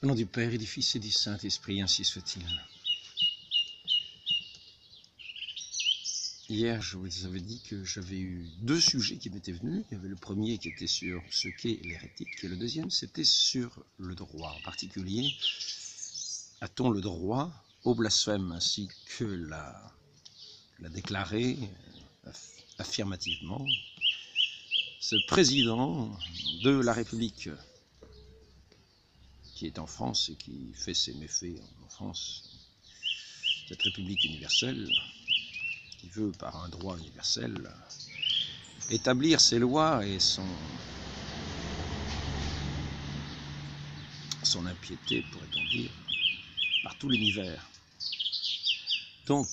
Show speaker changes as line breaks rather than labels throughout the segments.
Au nom du Père et du Fils et du Saint-Esprit, ainsi soit-il. Hier, je vous avais dit que j'avais eu deux sujets qui m'étaient venus. Il y avait le premier qui était sur ce qu'est l'hérétique, et le deuxième, c'était sur le droit. En particulier, a-t-on le droit au blasphème, ainsi que l'a déclaré affirmativement ce président de la République qui est en France et qui fait ses méfaits en France, cette République universelle, qui veut, par un droit universel, établir ses lois et son impiété, pourrait-on dire, par tout l'univers. Donc,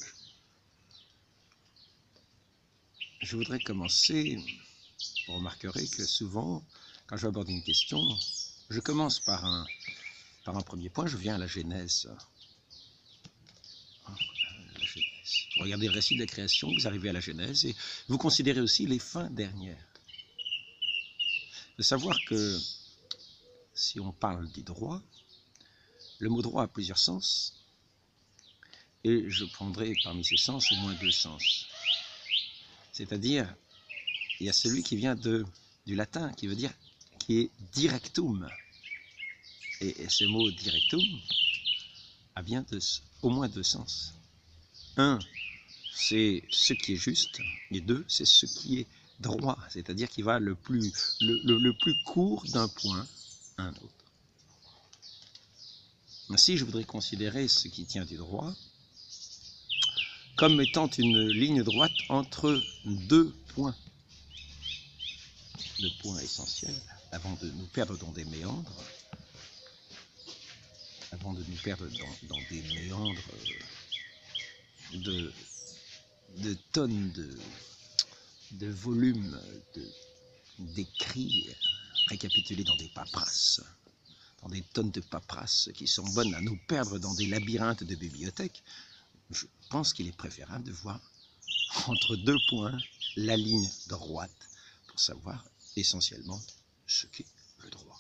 je voudrais commencer, vous remarquerez que souvent, quand j'aborde une question, je commence par un premier point, je viens à la Genèse. Vous regardez le récit de la création, vous arrivez à la Genèse et vous considérez aussi les fins dernières. De savoir que si on parle du droit, le mot droit a plusieurs sens et je prendrai parmi ces sens au moins deux sens. C'est-à-dire, il y a celui qui vient du latin, qui veut dire, qui est directum. Et ce mot directum a bien au moins deux sens. Un, c'est ce qui est juste, et deux, c'est ce qui est droit, c'est-à-dire qui va le plus court d'un point à un autre. Ainsi, je voudrais considérer ce qui tient du droit comme étant une ligne droite entre deux points essentiels, avant de nous perdre dans des méandres, de tonnes de volumes d'écrits récapitulés dans des paperasses, dans des tonnes de paperasses qui sont bonnes à nous perdre dans des labyrinthes de bibliothèques. Je pense qu'il est préférable de voir entre deux points la ligne droite pour savoir essentiellement ce qu'est le droit.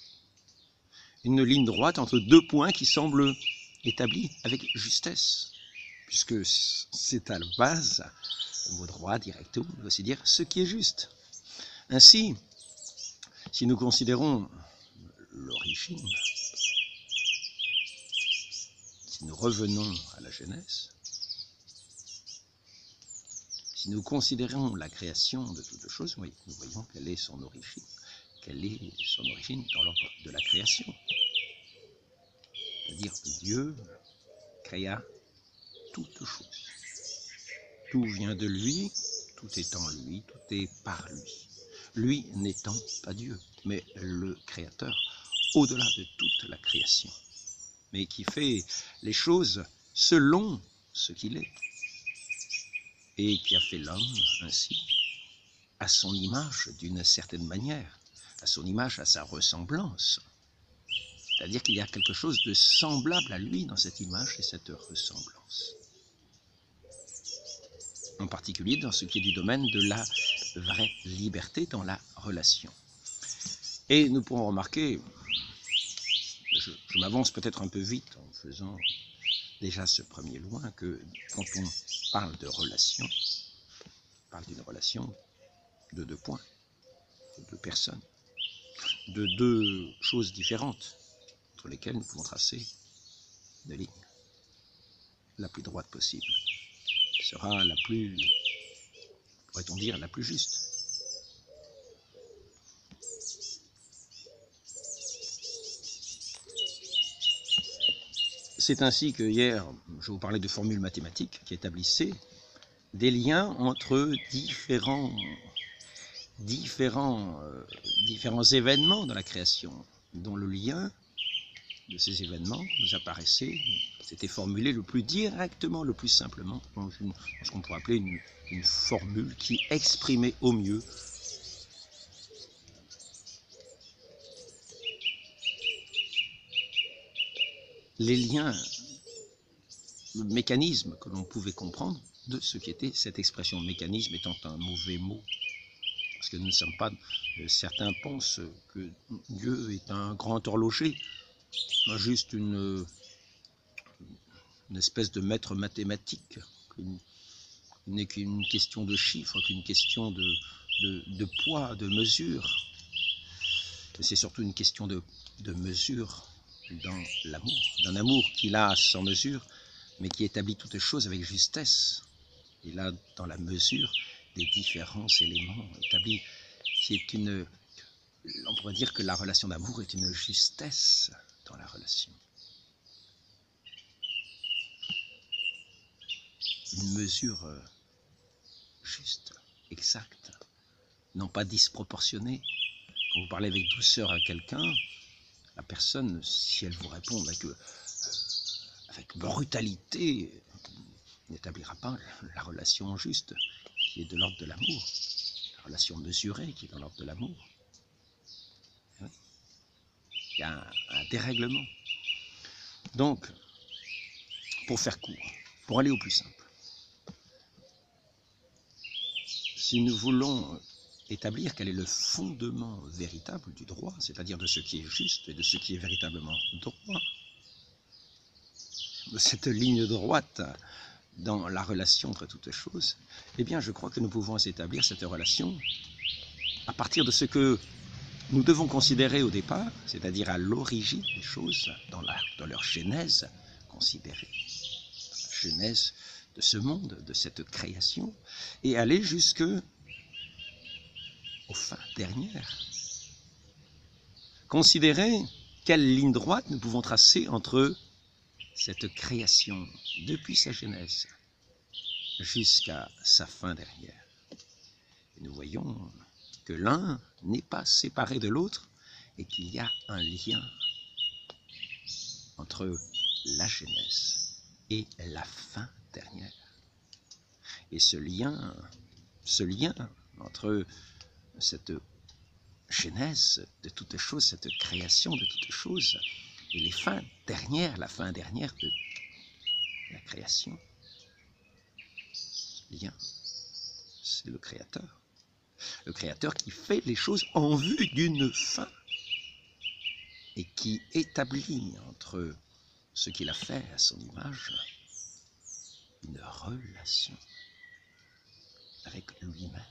Une ligne droite entre deux points qui semblent établis avec justesse, puisque c'est à la base, le mot droit, directum, veut aussi dire ce qui est juste. Ainsi, si nous considérons l'origine, si nous revenons à la Genèse, si nous considérons la création de toutes choses, nous voyons quelle est son origine. Quelle est son origine dans l'ordre de la création. C'est-à-dire que Dieu créa toutes choses. Tout vient de lui, tout est en lui, tout est par lui. Lui n'étant pas Dieu, mais le Créateur au-delà de toute la création, mais qui fait les choses selon ce qu'il est, et qui a fait l'homme ainsi, à son image d'une certaine manière, à son image, à sa ressemblance. C'est-à-dire qu'il y a quelque chose de semblable à lui dans cette image et cette ressemblance. En particulier dans ce qui est du domaine de la vraie liberté dans la relation. Et nous pourrons remarquer, je m'avance peut-être un peu vite en faisant déjà ce premier loin, que quand on parle de relation, on parle d'une relation de deux points, de deux personnes, de deux choses différentes, entre lesquelles nous pouvons tracer une ligne la plus droite possible. Sera la plus, pourrait-on dire, la plus juste. C'est ainsi que hier, je vous parlais de formules mathématiques qui établissaient des liens entre différents événements dans la création, dont le lien de ces événements nous apparaissait, c'était formulé le plus directement, le plus simplement, dans ce qu'on pourrait appeler une formule qui exprimait au mieux les liens, le mécanisme que l'on pouvait comprendre de ce qu'était cette expression. Mécanisme étant un mauvais mot, parce que nous ne sommes pas, certains pensent que Dieu est un grand horloger, juste une espèce de maître mathématique, n'est qu'une question de chiffres, qu'une question de poids, de mesure. C'est surtout une question de mesure dans l'amour, d'un amour qu'il a sans mesure, mais qui établit toutes choses avec justesse. Et là, dans la mesure des différents éléments établis, qui est on pourrait dire que la relation d'amour est une justesse dans la relation. Une mesure juste, exacte, non pas disproportionnée. Quand vous parlez avec douceur à quelqu'un, la personne, si elle vous répond avec brutalité, n'établira pas la relation juste, qui est de l'ordre de l'amour, la relation mesurée, qui est de l'ordre de l'amour. Oui. Il y a un dérèglement. Donc, pour faire court, pour aller au plus simple, si nous voulons établir quel est le fondement véritable du droit, c'est-à-dire de ce qui est juste et de ce qui est véritablement droit, de cette ligne droite dans la relation entre toutes choses, eh bien je crois que nous pouvons établir cette relation à partir de ce que nous devons considérer au départ, c'est-à-dire à l'origine des choses, dans leur genèse considérée, la genèse de ce monde, de cette création, et aller jusque aux fins dernières. Considérer quelle ligne droite nous pouvons tracer entre cette création, depuis sa genèse, jusqu'à sa fin dernière. Et nous voyons que l'un n'est pas séparé de l'autre et qu'il y a un lien entre la genèse et la fin dernière. Et ce lien entre cette genèse de toutes choses, cette création de toutes choses, et les fins dernières, la fin dernière de la création, ce lien, c'est le Créateur. Le Créateur qui fait les choses en vue d'une fin et qui établit entre ce qu'il a fait à son image une relation avec lui-même.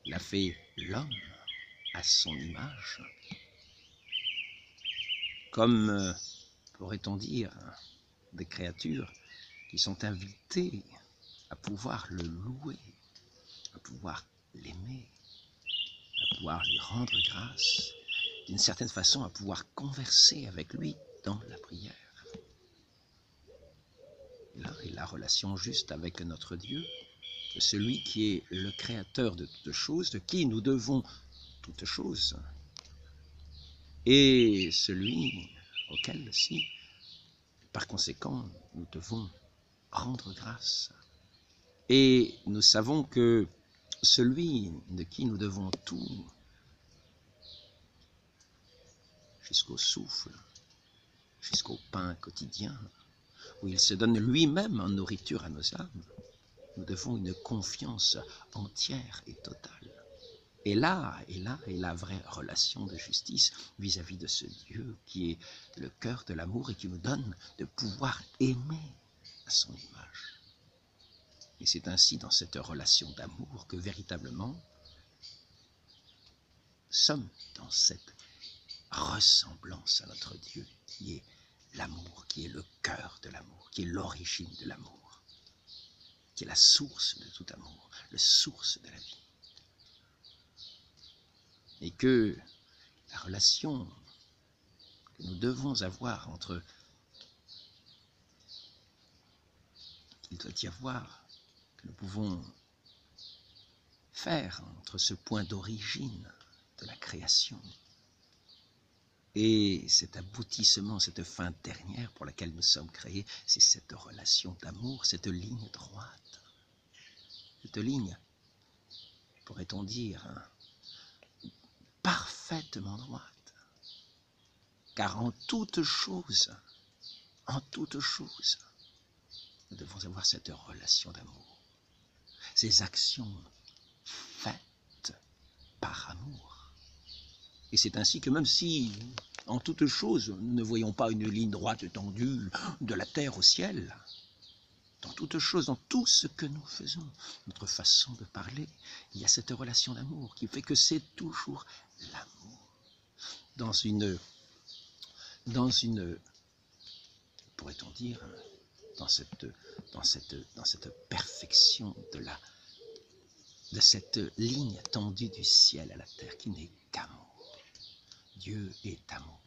Il a fait l'homme à son image, comme, pourrait-on dire, des créatures qui sont invitées à pouvoir le louer, à pouvoir l'aimer, à pouvoir lui rendre grâce, d'une certaine façon à pouvoir converser avec lui dans la prière. Là est la relation juste avec notre Dieu, de celui qui est le créateur de toutes choses, de qui nous devons toutes choses, et celui auquel aussi, par conséquent, nous devons rendre grâce. Et nous savons que celui de qui nous devons tout, jusqu'au souffle, jusqu'au pain quotidien, où il se donne lui-même en nourriture à nos âmes, nous devons une confiance entière et totale. Et là est la vraie relation de justice vis-à-vis de ce Dieu qui est le cœur de l'amour et qui nous donne de pouvoir aimer à son image. Et c'est ainsi dans cette relation d'amour que véritablement nous sommes dans cette ressemblance à notre Dieu qui est l'amour, qui est le cœur de l'amour, qui est l'origine de l'amour, qui est la source de tout amour, la source de la vie. Et que la relation que nous devons avoir qu'il doit y avoir, que nous pouvons faire entre ce point d'origine de la création et cet aboutissement, cette fin dernière pour laquelle nous sommes créés, c'est cette relation d'amour, cette ligne droite, cette ligne, pourrait-on dire, parfaitement droite, car en toute chose, nous devons avoir cette relation d'amour, ces actions faites par amour. Et c'est ainsi que même si En toute chose, nous ne voyons pas une ligne droite tendue de la terre au ciel. Dans toute chose, dans tout ce que nous faisons, notre façon de parler, il y a cette relation d'amour qui fait que c'est toujours l'amour. Dans une, pourrait-on dire, dans cette perfection de cette ligne tendue du ciel à la terre qui n'est qu'amour. Dieu est amour.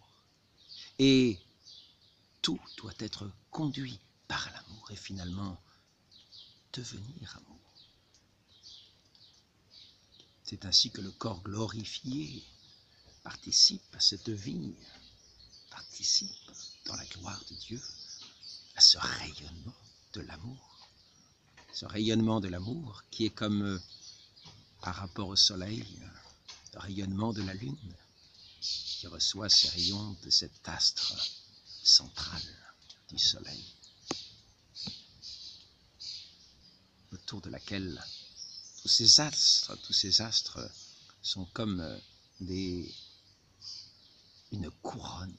Et tout doit être conduit par l'amour et finalement devenir amour. C'est ainsi que le corps glorifié participe à cette vie, participe dans la gloire de Dieu à ce rayonnement de l'amour. Ce rayonnement de l'amour qui est comme, par rapport au soleil, le rayonnement de la lune qui reçoit ses rayons de cet astre central du soleil, autour de laquelle tous ces astres sont comme une couronne.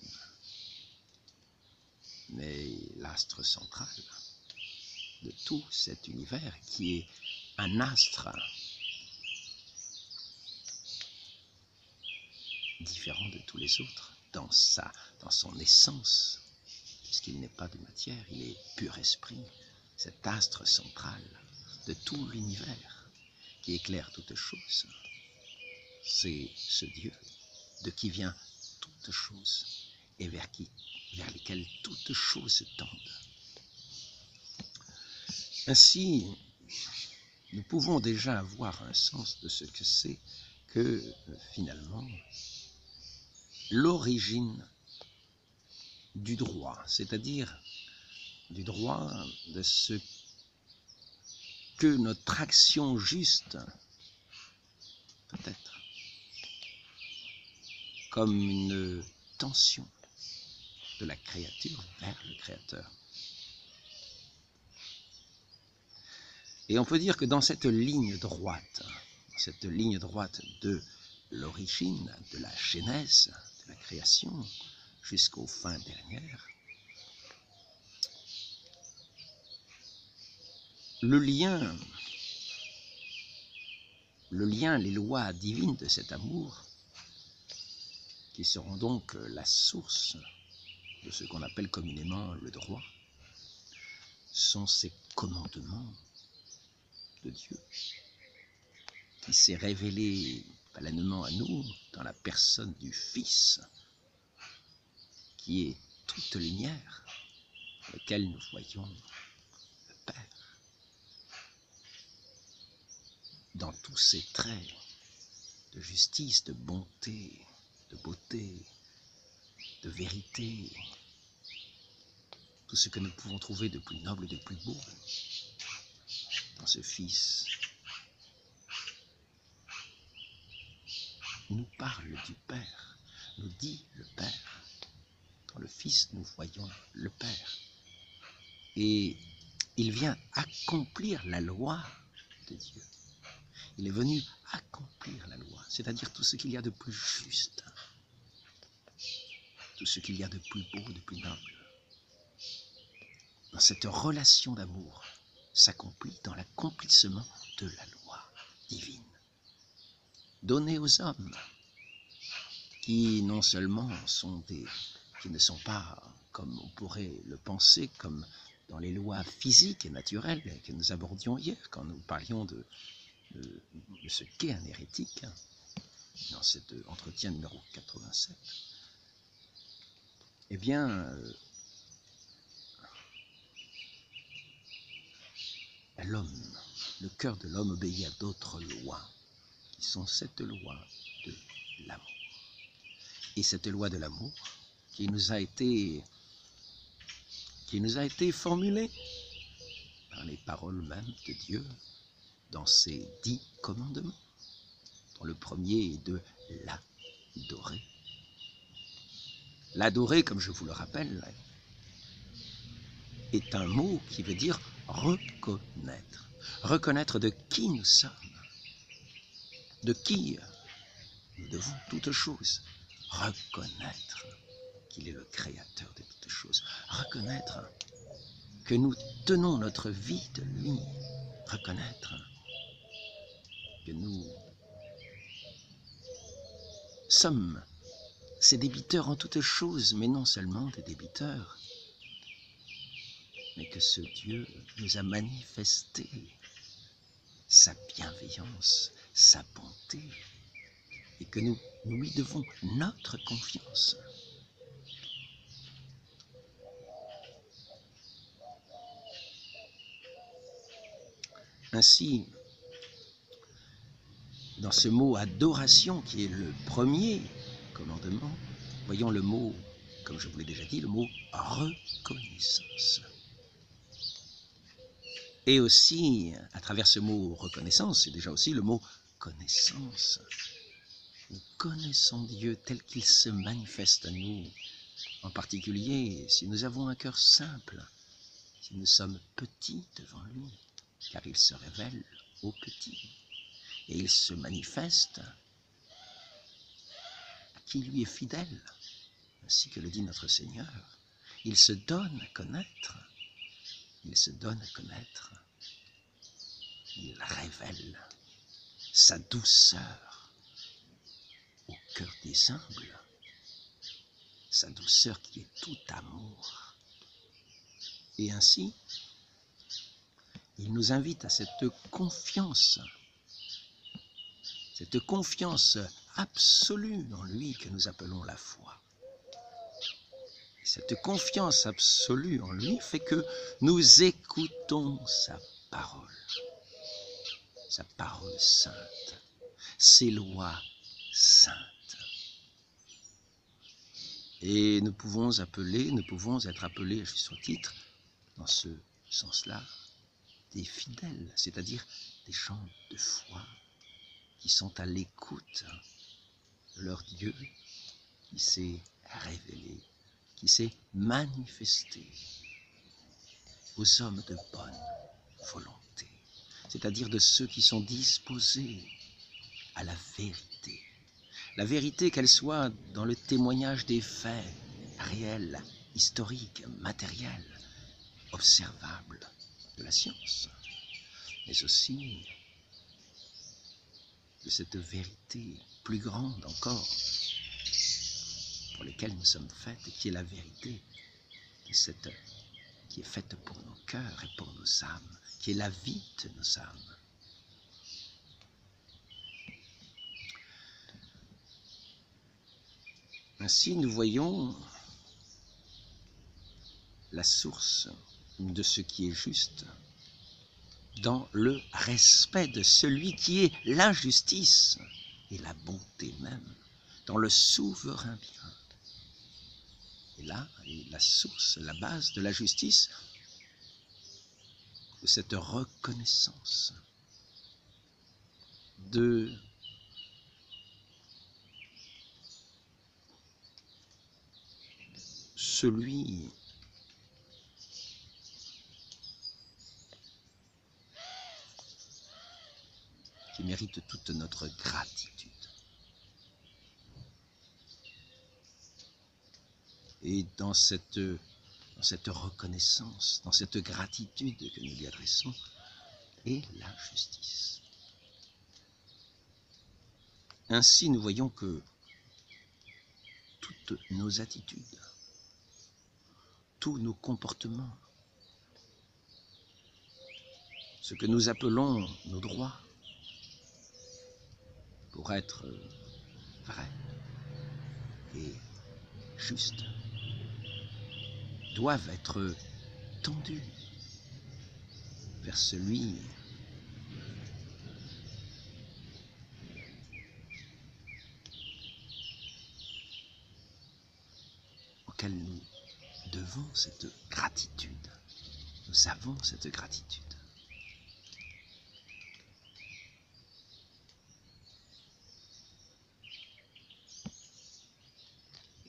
Mais l'astre central de tout cet univers, qui est un astre différent de tous les autres, dans son essence, puisqu'il n'est pas de matière, il est pur esprit, cet astre central de tout l'univers qui éclaire toutes choses. C'est ce Dieu de qui vient toute chose et vers lesquelles toutes choses tendent. Ainsi, nous pouvons déjà avoir un sens de ce que c'est que, finalement, l'origine du droit, c'est-à-dire du droit de ce que notre action juste peut être, comme une tension de la créature vers le Créateur. Et on peut dire que dans cette ligne droite de l'origine, de la genèse, de la création, jusqu'aux fins dernières, le lien, les lois divines de cet amour, qui seront donc la source de ce qu'on appelle communément le droit, sont ces commandements de Dieu, qui s'est révélé pleinement à nous dans la personne du Fils, qui est toute lumière, dans laquelle nous voyons le Père, dans tous ses traits de justice, de bonté, de beauté, de vérité, tout ce que nous pouvons trouver de plus noble, de plus beau dans ce Fils, nous parle du Père, nous dit le Père. Dans le Fils, nous voyons le Père. Et il vient accomplir la loi de Dieu. Il est venu accomplir la loi, c'est-à-dire tout ce qu'il y a de plus juste, tout ce qu'il y a de plus beau, de plus noble. Dans cette relation d'amour s'accomplit dans l'accomplissement de la loi divine, donnée aux hommes, qui non seulement qui ne sont pas, comme on pourrait le penser, comme dans les lois physiques et naturelles que nous abordions hier, quand nous parlions de ce qu'est un hérétique, dans cet entretien numéro 87, eh bien, l'homme, le cœur de l'homme obéit à d'autres lois, qui sont cette loi de l'amour. Et cette loi de l'amour qui nous a été formulée par les paroles mêmes de Dieu dans ses 10 commandements, dont le premier est de l'adorer. L'adorer, comme je vous le rappelle, est un mot qui veut dire reconnaître. Reconnaître de qui nous sommes, de qui nous devons toutes choses. Reconnaître qu'il est le créateur de toutes choses. Reconnaître que nous tenons notre vie de lui. Reconnaître que nous sommes ses débiteurs en toutes choses, mais non seulement des débiteurs, mais que ce Dieu nous a manifesté sa bienveillance, sa bonté, et que nous lui devons notre confiance. Ainsi, dans ce mot adoration qui est le premier commandement, voyons le mot, comme je vous l'ai déjà dit, le mot reconnaissance. Et aussi, à travers ce mot reconnaissance, c'est déjà aussi le mot connaissance. Nous connaissons Dieu tel qu'il se manifeste à nous, en particulier si nous avons un cœur simple, si nous sommes petits devant lui, car il se révèle aux petits, et il se manifeste à qui lui est fidèle, ainsi que le dit notre Seigneur. Il se donne à connaître, il se donne à connaître, il révèle sa douceur au cœur des humbles, sa douceur qui est tout amour. Et ainsi, il nous invite à cette confiance absolue en lui que nous appelons la foi. Cette confiance absolue en lui fait que nous écoutons sa parole sainte, ses lois saintes. Et nous pouvons être appelés, à juste titre, dans ce sens-là, des fidèles, c'est-à-dire des gens de foi qui sont à l'écoute de leur Dieu qui s'est révélé, qui s'est manifesté aux hommes de bonne volonté, c'est-à-dire de ceux qui sont disposés à la vérité qu'elle soit dans le témoignage des faits réels, historiques, matériels, observables de la science, mais aussi de cette vérité plus grande encore pour laquelle nous sommes faits, et qui est la vérité qui est faite pour nos cœurs et pour nos âmes, qui est la vie de nos âmes. Ainsi, nous voyons la source de ce qui est juste dans le respect de celui qui est la justice et la bonté même, dans le souverain bien. Et là est la source, la base de la justice, de cette reconnaissance de celui qui mérite toute notre gratitude. Et dans cette reconnaissance, dans cette gratitude que nous lui adressons, est la justice. Ainsi, nous voyons que toutes nos attitudes, tous nos comportements, ce que nous appelons nos droits, pour être vrais et justes, doivent être tendus vers celui auquel nous devons cette gratitude. Nous avons cette gratitude.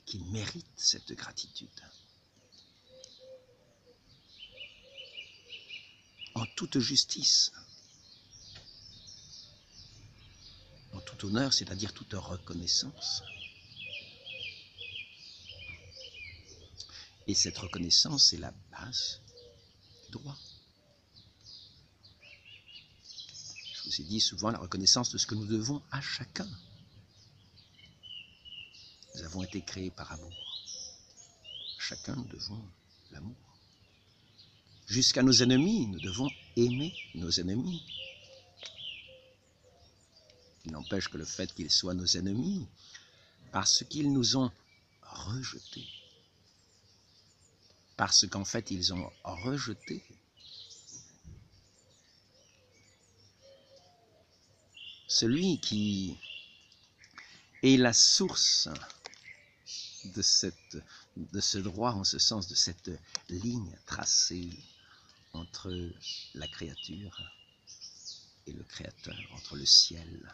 Qui mérite cette gratitude. En toute justice, en tout honneur, c'est-à-dire toute reconnaissance. Et cette reconnaissance est la base du droit. Je vous ai dit souvent la reconnaissance de ce que nous devons à chacun. Nous avons été créés par amour. Chacun, nous devons l'amour. Jusqu'à nos ennemis, nous devons aimer nos ennemis. Il n'empêche que le fait qu'ils soient nos ennemis, parce qu'ils nous ont rejetés, parce qu'en fait ils ont rejeté celui qui est la source de ce droit, en ce sens, de cette ligne tracée entre la créature et le Créateur, entre le ciel,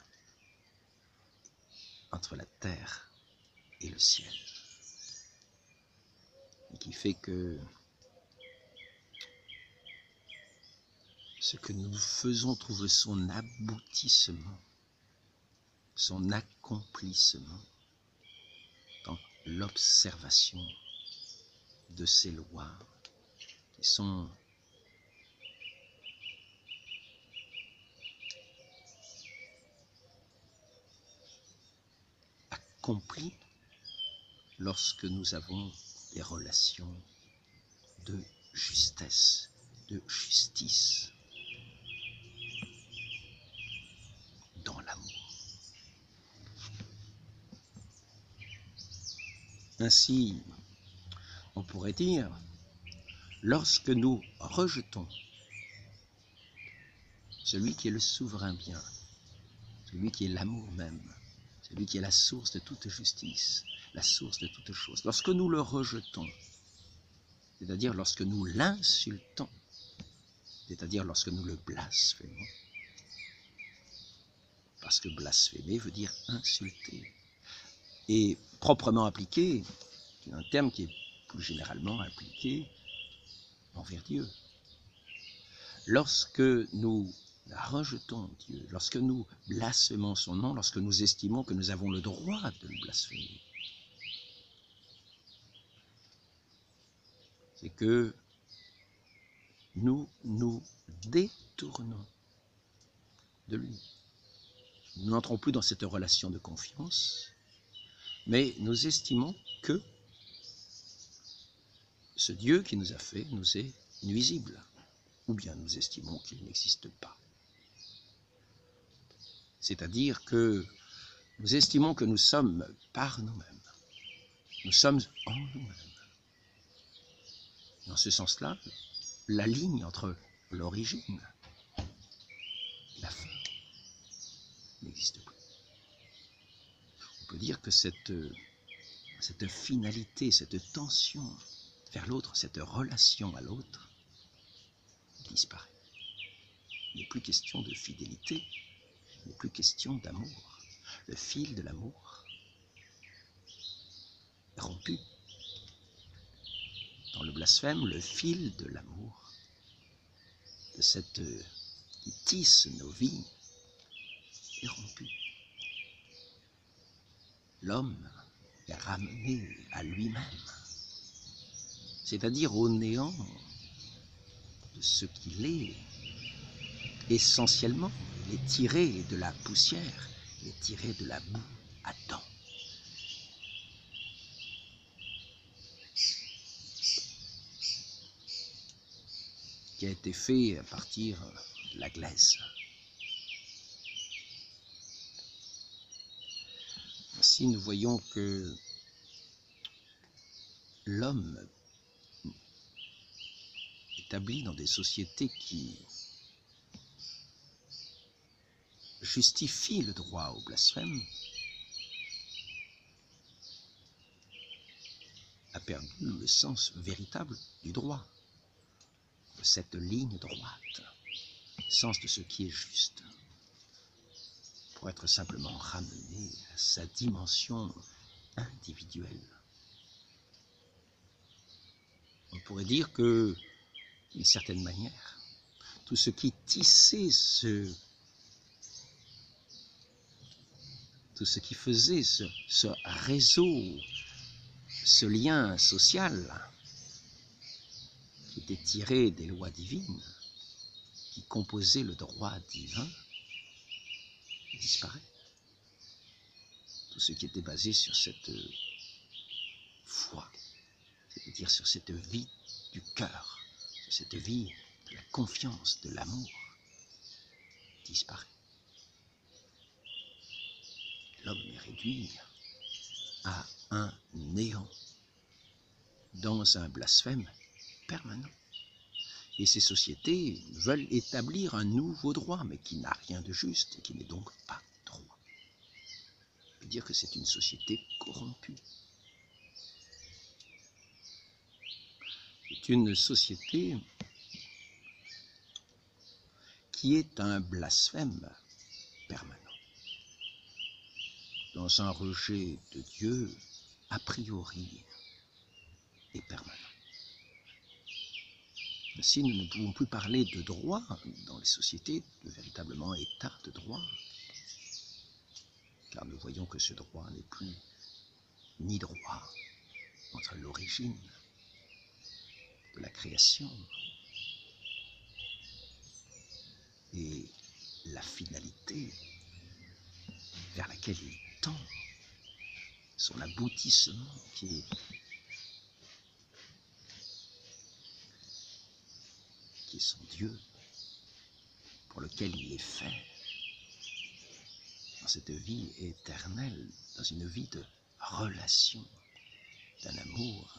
entre la terre et le ciel. Et qui fait que ce que nous faisons trouve son aboutissement, son accomplissement dans l'observation de ces lois qui sont accomplies lorsque nous avons des relations de justesse, de justice, dans l'amour. Ainsi, on pourrait dire, lorsque nous rejetons celui qui est le souverain bien, celui qui est l'amour même, celui qui est la source de toute justice, la source de toute chose, lorsque nous le rejetons, c'est-à-dire lorsque nous l'insultons, c'est-à-dire lorsque nous le blasphémons, parce que blasphémer veut dire insulter, et proprement appliqué, c'est un terme qui est plus généralement appliqué envers Dieu. Lorsque nous rejetons Dieu, lorsque nous blasphémons son nom, lorsque nous estimons que nous avons le droit de le blasphémer, c'est que nous nous détournons de lui. Nous n'entrons plus dans cette relation de confiance, mais nous estimons que ce Dieu qui nous a fait nous est nuisible, ou bien nous estimons qu'il n'existe pas. C'est-à-dire que nous estimons que nous sommes par nous-mêmes, nous sommes en nous-mêmes. Dans ce sens-là, la ligne entre l'origine et la fin n'existe plus. On peut dire que cette finalité, cette tension vers l'autre, cette relation à l'autre, disparaît. Il n'est plus question de fidélité, il n'est plus question d'amour. Le fil de l'amour est rompu. Dans le blasphème, le fil de l'amour, de cette qui tisse nos vies, est rompu. L'homme est ramené à lui-même, c'est-à-dire au néant de ce qu'il est. Essentiellement, il est tiré de la poussière, il est tiré de la boue Adam. Qui a été fait à partir de la glaise. Ainsi, nous voyons que l'homme établi dans des sociétés qui justifient le droit au blasphème a perdu le sens véritable du droit, de cette ligne droite, le sens de ce qui est juste, pour être simplement ramené à sa dimension individuelle. On pourrait dire que, d'une certaine manière, tout ce qui tissait tout ce qui faisait ce réseau, ce lien social, était tiré des lois divines, qui composaient le droit divin, disparaît. Tout ce qui était basé sur cette foi, c'est-à-dire sur cette vie du cœur, sur cette vie de la confiance, de l'amour, disparaît. L'homme est réduit à un néant, dans un blasphème permanent. Et ces sociétés veulent établir un nouveau droit, mais qui n'a rien de juste et qui n'est donc pas droit. On peut dire que c'est une société corrompue. C'est une société qui est un blasphème permanent, dans un rejet de Dieu a priori et permanent. Ainsi, nous ne pouvons plus parler de droit dans les sociétés, de véritablement état de droit, car nous voyons que ce droit n'est plus ni droit entre l'origine de la création et la finalité vers laquelle il tend, son aboutissement qui est son Dieu, pour lequel il est fait, dans cette vie éternelle, dans une vie de relation, d'un amour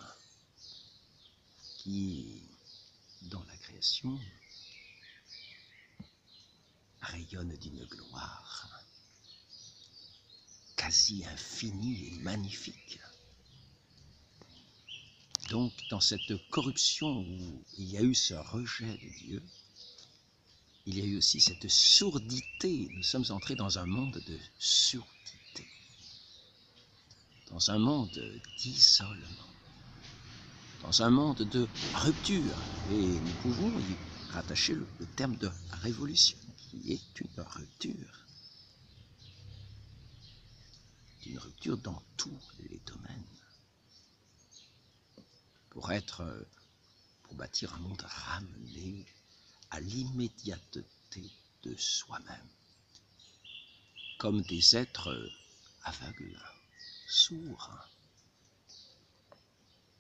qui, dans la création, rayonne d'une gloire quasi infinie et magnifique. Donc, dans cette corruption où il y a eu ce rejet de Dieu, il y a eu aussi cette sourdité. Nous sommes entrés dans un monde de surdité, dans un monde d'isolement, dans un monde de rupture. Et nous pouvons y rattacher le terme de révolution, qui est une rupture dans tous les domaines. Pour bâtir un monde ramené à l'immédiateté de soi-même, comme des êtres aveugles, sourds,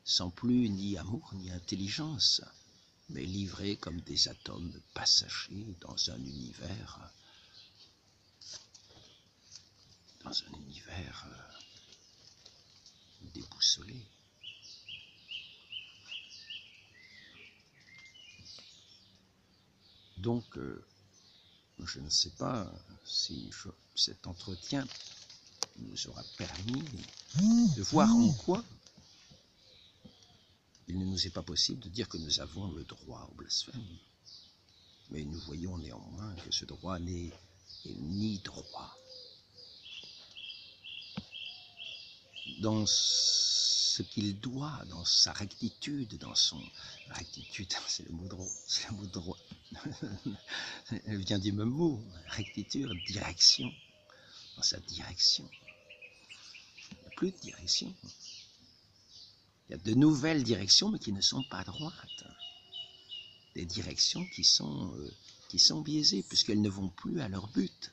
sans plus ni amour ni intelligence, mais livrés comme des atomes passagers dans un univers déboussolé. Donc, je ne sais pas si cet entretien nous aura permis de voir en quoi il ne nous est pas possible de dire que nous avons le droit au blasphème. Mais nous voyons néanmoins que ce droit n'est ni droit dans ce qu'il doit, dans sa rectitude, dans son... Rectitude, c'est le mot droit. Elle vient du même mot, rectitude, direction, dans sa direction. Il n'y a plus de direction. Il y a de nouvelles directions, mais qui ne sont pas droites. Des directions qui sont biaisées, puisqu'elles ne vont plus à leur but.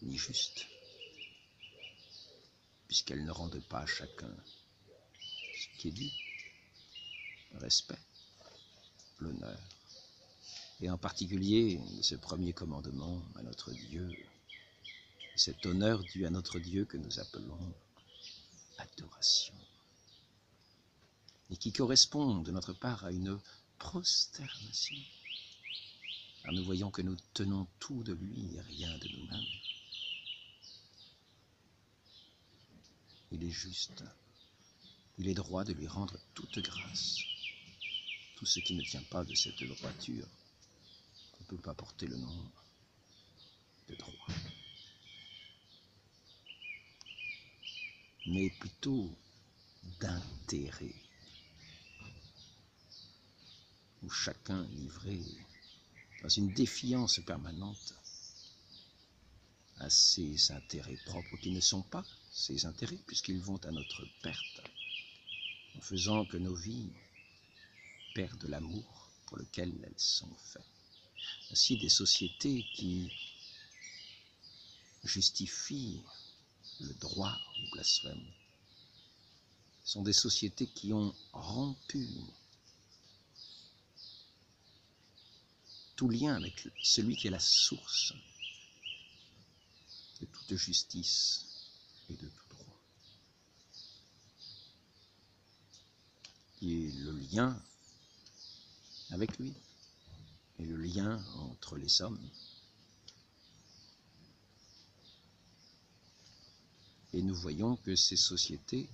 Ni juste, puisqu'elles ne rendent pas à chacun ce qui est dû, le respect, l'honneur, et en particulier ce premier commandement à notre Dieu, cet honneur dû à notre Dieu que nous appelons adoration, et qui correspond de notre part à une prosternation, car nous voyons que nous tenons tout de lui et rien de nous-mêmes. Il est juste, il est droit de lui rendre toute grâce. Tout ce qui ne tient pas de cette droiture ne peut pas porter le nom de droit, mais plutôt d'intérêt, où chacun livré dans une défiance permanente à ses intérêts propres qui ne sont pas ses intérêts, puisqu'ils vont à notre perte, en faisant que nos vies perdent l'amour pour lequel elles sont faites. Ainsi, des sociétés qui justifient le droit au blasphème sont des sociétés qui ont rompu tout lien avec celui qui est la source de toute justice et de tout droit, qui est le lien avec lui et le lien entre les hommes. Et nous voyons que ces sociétés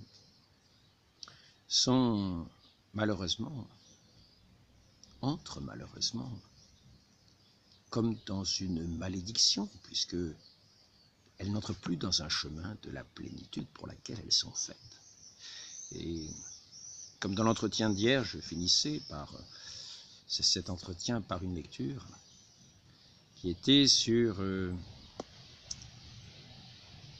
sont malheureusement, entrent malheureusement, comme dans une malédiction, puisque elles n'entrent plus dans un chemin de la plénitude pour laquelle elles sont faites. Et comme dans l'entretien d'hier, je finissais par cet entretien par une lecture qui était sur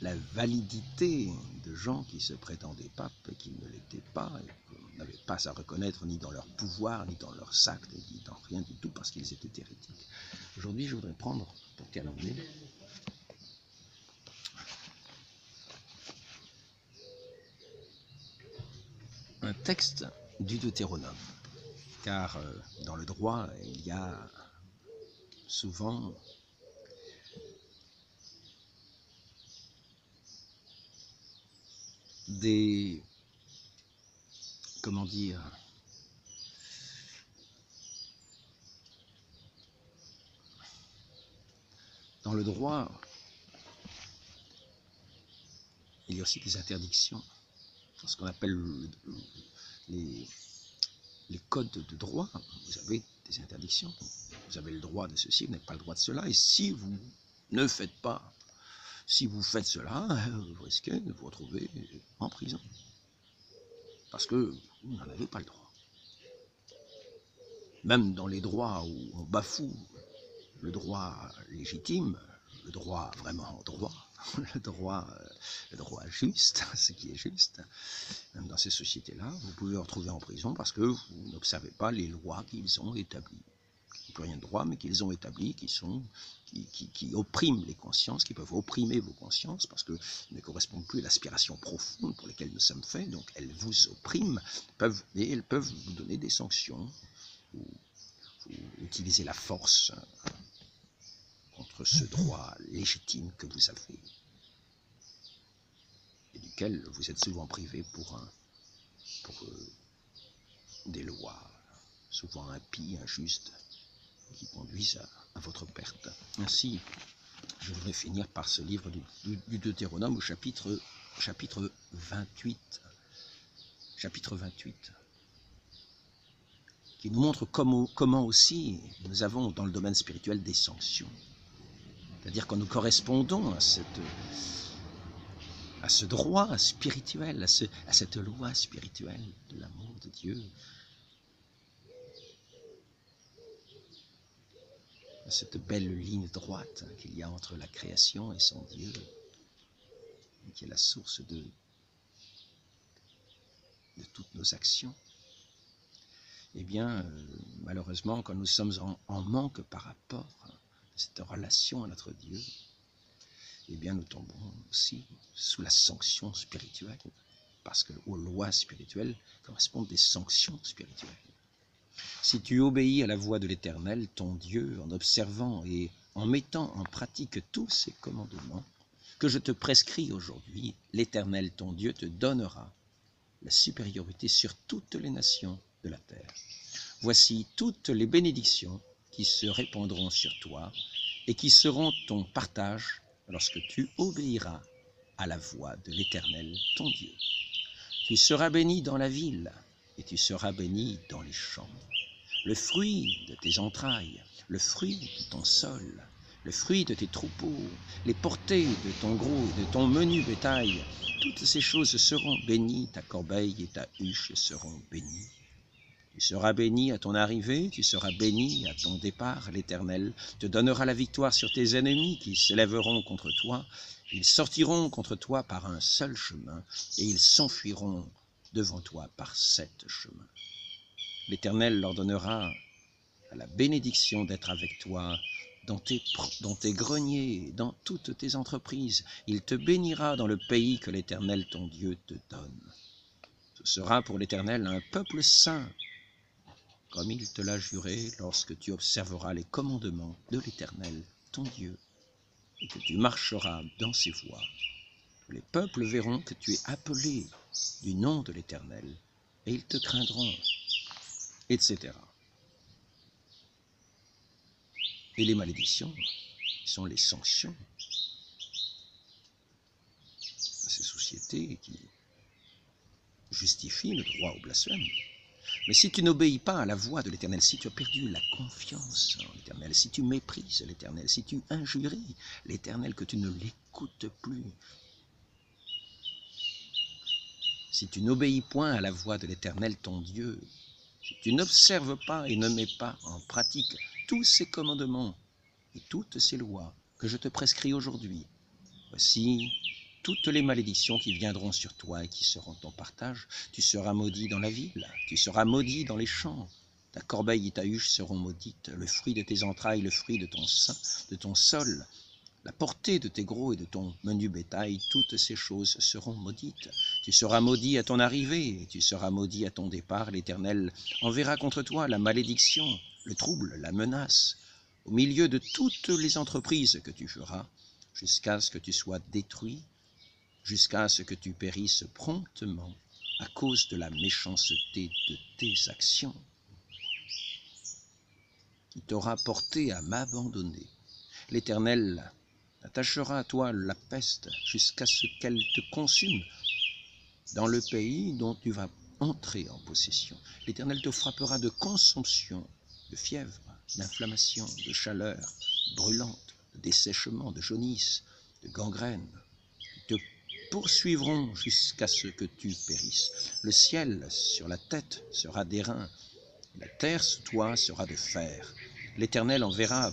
la validité de gens qui se prétendaient papes et qui ne l'étaient pas, et qu'on n'avait pas à reconnaître ni dans leur pouvoir, ni dans leurs actes, ni dans rien du tout, parce qu'ils étaient hérétiques. Aujourd'hui, je voudrais prendre, pour terminer, un texte du Deutéronome, car dans le droit, il y a souvent des, comment dire, dans le droit, il y a aussi des interdictions, ce qu'on appelle les codes de droit. Vous avez des interdictions, vous avez le droit de ceci, vous n'avez pas le droit de cela, et si vous ne faites pas, si vous faites cela, vous risquez de vous retrouver en prison, parce que vous n'en avez pas le droit. Même dans les droits où on bafoue le droit légitime, le droit vraiment droit, le droit juste, ce qui est juste, même dans ces sociétés-là, vous pouvez vous retrouver en prison parce que vous n'observez pas les lois qu'ils ont établies. Ils n'ont plus rien de droit, mais qu'ils ont établies, qui oppriment les consciences, qui peuvent opprimer vos consciences, parce qu'elles ne correspondent plus à l'aspiration profonde pour laquelle nous sommes faits, donc elles vous oppriment, et elles peuvent vous donner des sanctions, ou utiliser la force contre ce droit légitime que vous avez, et duquel vous êtes souvent privé pour des lois souvent impies, injustes, qui conduisent à votre perte. Ainsi, je voudrais finir par ce livre du Deutéronome au chapitre 28, qui nous montre comment aussi nous avons dans le domaine spirituel des sanctions. C'est-à-dire quand nous correspondons à ce droit spirituel, à cette loi spirituelle de l'amour de Dieu, à cette belle ligne droite qu'il y a entre la création et son Dieu, qui est la source de toutes nos actions. Eh bien, malheureusement, quand nous sommes en manque par rapport à cette relation à notre Dieu, eh bien, nous tombons aussi sous la sanction spirituelle, parce qu'aux lois spirituelles correspondent des sanctions spirituelles. Si tu obéis à la voix de l'Éternel, ton Dieu, en observant et en mettant en pratique tous ses commandements que je te prescris aujourd'hui, l'Éternel, ton Dieu, te donnera la supériorité sur toutes les nations de la terre. Voici toutes les bénédictions qui se répandront sur toi et qui seront ton partage lorsque tu obéiras à la voix de l'Éternel, ton Dieu. Tu seras béni dans la ville et tu seras béni dans les champs. Le fruit de tes entrailles, le fruit de ton sol, le fruit de tes troupeaux, les portées de ton gros et de ton menu bétail, toutes ces choses seront bénies, ta corbeille et ta huche seront bénies. Tu seras béni à ton arrivée, tu seras béni à ton départ. L'Éternel te donnera la victoire sur tes ennemis qui s'élèveront contre toi. Ils sortiront contre toi par un seul chemin et ils s'enfuiront devant toi par 7 chemins. L'Éternel leur donnera la bénédiction d'être avec toi dans tes greniers, dans toutes tes entreprises. Il te bénira dans le pays que l'Éternel ton Dieu te donne. Ce sera pour l'Éternel un peuple saint, comme il te l'a juré lorsque tu observeras les commandements de l'Éternel, ton Dieu, et que tu marcheras dans ses voies. Les peuples verront que tu es appelé du nom de l'Éternel, et ils te craindront, etc. Et les malédictions sont les sanctions à ces sociétés qui justifient le droit au blasphème. Mais si tu n'obéis pas à la voix de l'Éternel, si tu as perdu la confiance en l'Éternel, si tu méprises l'Éternel, si tu injuries l'Éternel, que tu ne l'écoutes plus, si tu n'obéis point à la voix de l'Éternel ton Dieu, si tu n'observes pas et ne mets pas en pratique tous ces commandements et toutes ces lois que je te prescris aujourd'hui, voici toutes les malédictions qui viendront sur toi et qui seront ton partage. Tu seras maudit dans la ville, tu seras maudit dans les champs. Ta corbeille et ta huche seront maudites, le fruit de tes entrailles, le fruit de ton sein, de ton sol, la portée de tes gros et de ton menu bétail, toutes ces choses seront maudites. Tu seras maudit à ton arrivée, et tu seras maudit à ton départ. L'Éternel enverra contre toi la malédiction, le trouble, la menace, au milieu de toutes les entreprises que tu feras, jusqu'à ce que tu sois détruit, jusqu'à ce que tu périsses promptement à cause de la méchanceté de tes actions, qui t'aura porté à m'abandonner. L'Éternel attachera à toi la peste jusqu'à ce qu'elle te consume dans le pays dont tu vas entrer en possession. L'Éternel te frappera de consomption, de fièvre, d'inflammation, de chaleur brûlante, de dessèchement, de jaunisse, de gangrène. Ils te poursuivront jusqu'à ce que tu périsses. Le ciel sur la tête sera d'airain, la terre sous toi sera de fer. L'Éternel enverra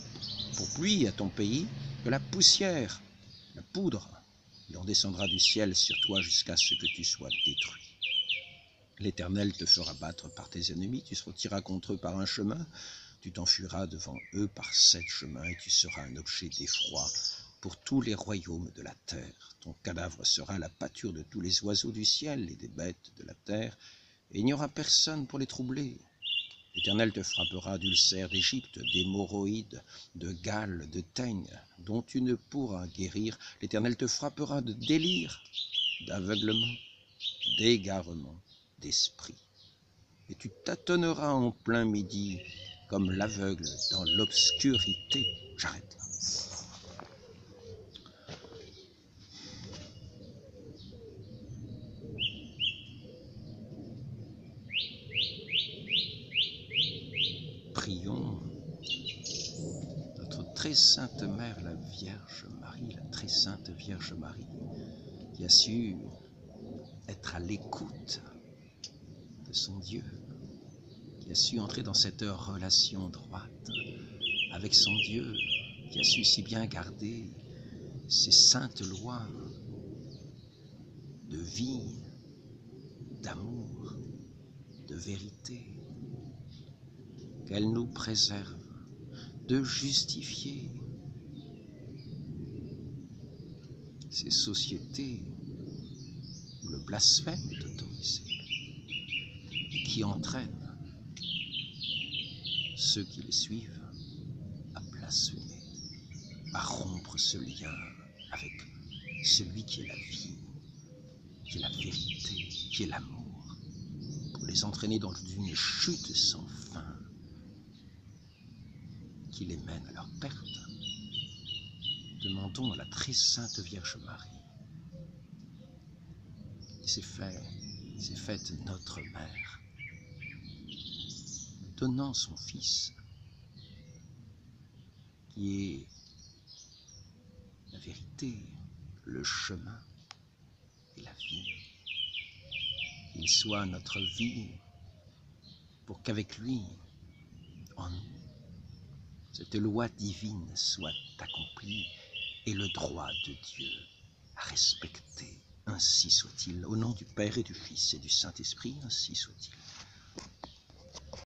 pour pluie à ton pays de la poussière, la poudre. Il en descendra du ciel sur toi jusqu'à ce que tu sois détruit. L'Éternel te fera battre par tes ennemis, tu sortiras contre eux par un chemin, tu t'enfuiras devant eux par 7 chemins, et tu seras un objet d'effroi pour tous les royaumes de la terre. Ton cadavre sera la pâture de tous les oiseaux du ciel et des bêtes de la terre, et il n'y aura personne pour les troubler. L'Éternel te frappera d'ulcères d'Égypte, d'hémorroïdes, de gales, de teignes, dont tu ne pourras guérir. L'Éternel te frappera de délire, d'aveuglement, d'égarement d'esprit. Et tu tâtonneras en plein midi comme l'aveugle dans l'obscurité. J'arrête là. Prions notre très sainte mère, la Vierge Marie, la très sainte Vierge Marie, qui a su être à l'écoute de son Dieu, qui a su entrer dans cette relation droite avec son Dieu, qui a su si bien garder ses saintes lois de vie, d'amour, de vérité, qu'elle nous préserve de justifier ces sociétés où le blasphème est autorisé et qui entraînent ceux qui les suivent à blasphémer, à rompre ce lien avec celui qui est la vie, qui est la vérité, qui est l'amour, pour les entraîner dans une chute sans fin qui les mène à leur perte. Demandons à la très sainte Vierge Marie, qui s'est faite notre mère, donnant son Fils, qui est la vérité, le chemin et la vie. Qu'il soit notre vie pour qu'avec lui, en nous, cette loi divine soit accomplie et le droit de Dieu respecté. Ainsi soit-il. Au nom du Père et du Fils et du Saint-Esprit, ainsi soit-il.